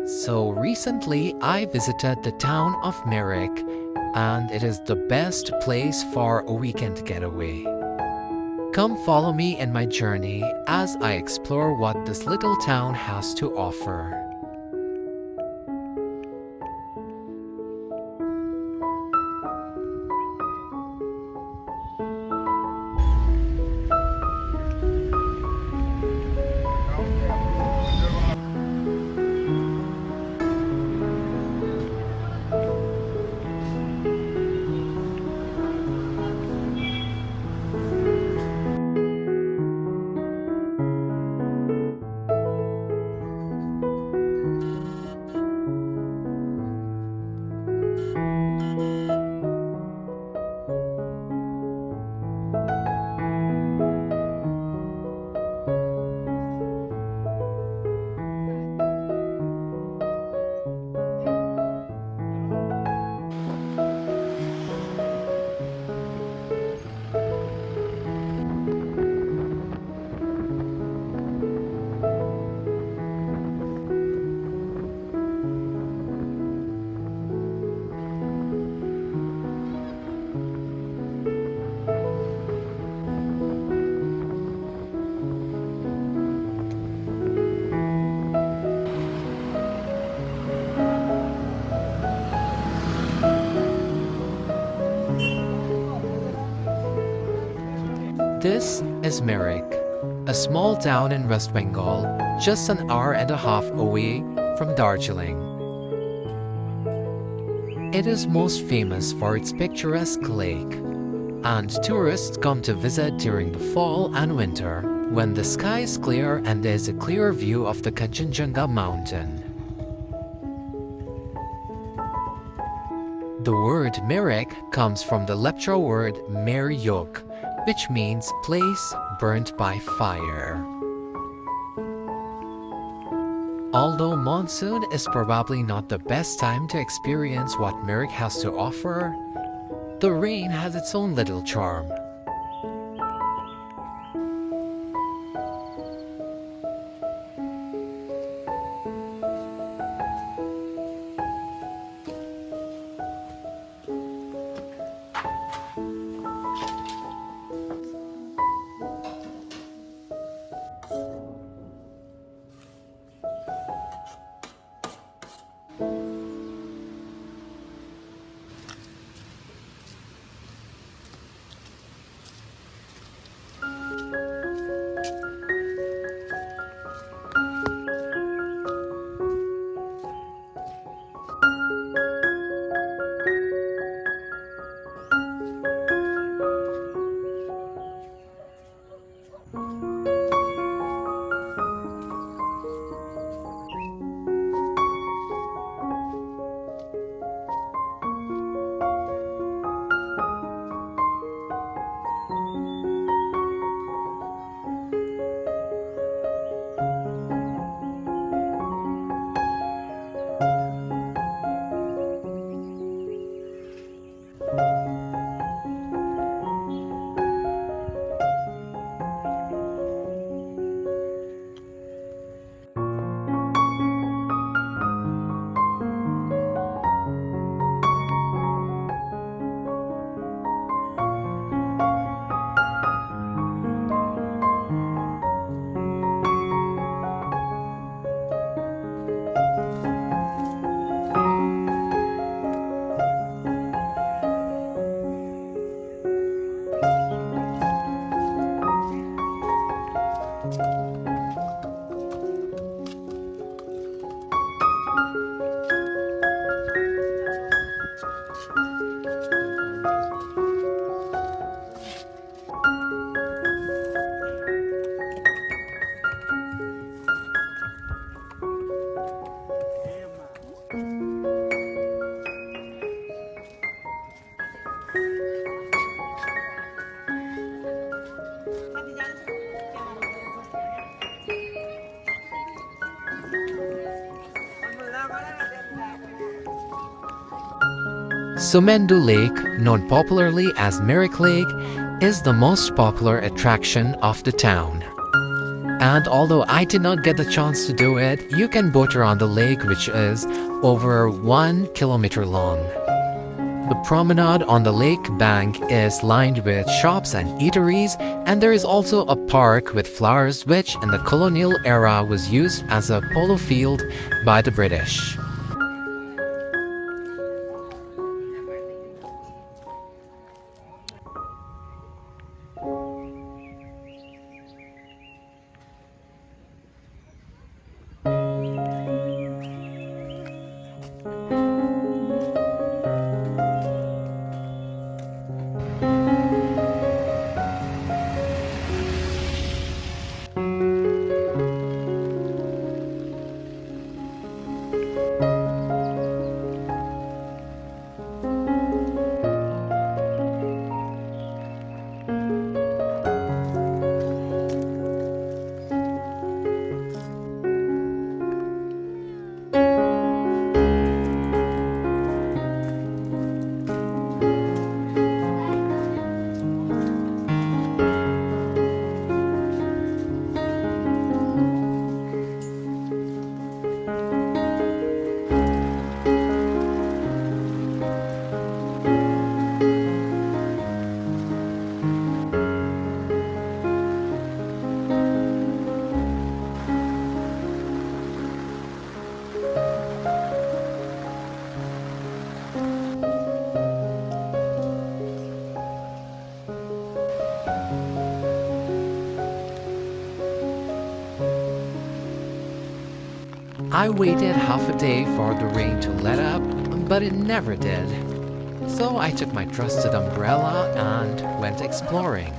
So recently I visited the town of Mirik, and it is the best place for a weekend getaway. Come follow me in my journey as I explore what this little town has to offer. This is Mirik, a small town in West Bengal, just an hour and a half away from Darjeeling. It is most famous for its picturesque lake, and tourists come to visit during the fall and winter when the sky is clear and there is a clear view of the Kanchenjunga mountain. The word Mirik comes from the Lepcha word Miryok, which means place burnt by fire. Although monsoon is probably not the best time to experience what Mirik has to offer, the rain has its own little charm. Sumendu Lake, known popularly as Mirik Lake, is the most popular attraction of the town. And although I did not get the chance to do it, you can boat around the lake, which is over 1 kilometer long. The promenade on the lake bank is lined with shops and eateries, and there is also a park with flowers which in the colonial era was used as a polo field by the British. I waited half a day for the rain to let up, but it never did. So I took my trusted umbrella and went exploring.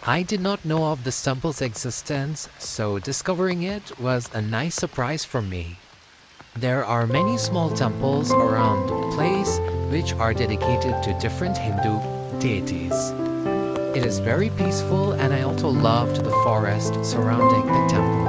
I did not know of this temple's existence, so discovering it was a nice surprise for me. There are many small temples around the place which are dedicated to different Hindu deities. It is very peaceful, and I also loved the forest surrounding the temple.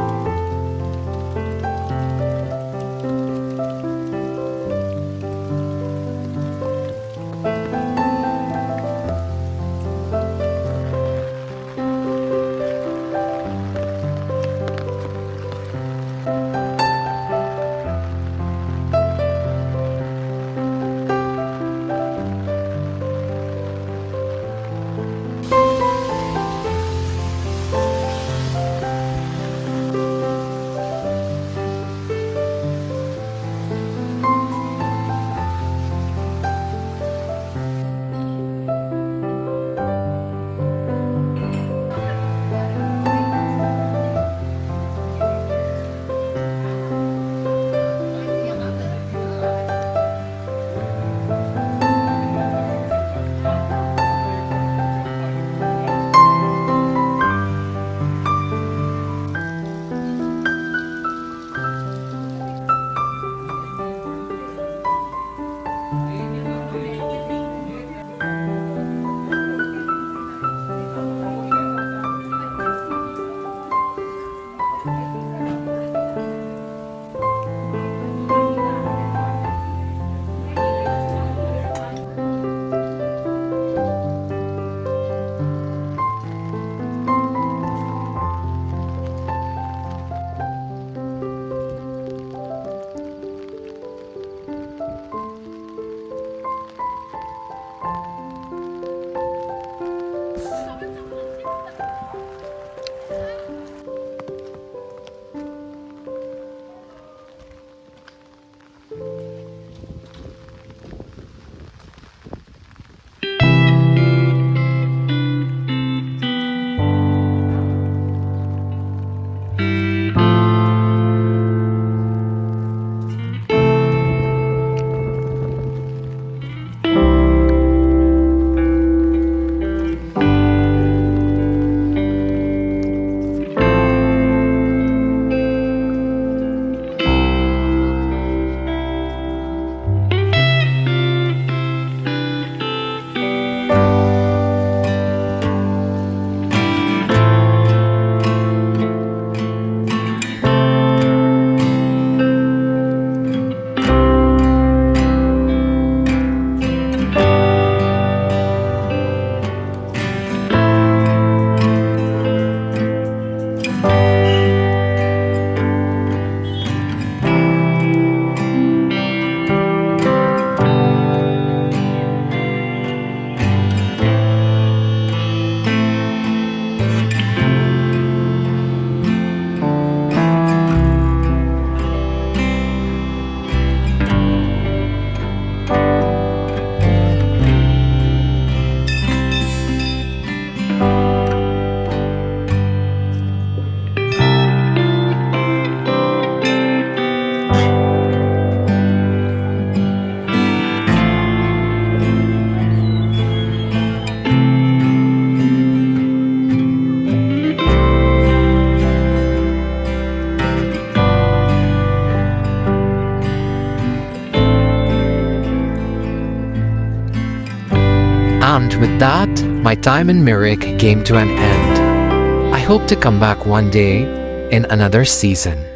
And with that, my time in Mirik came to an end. I hope to come back one day in another season.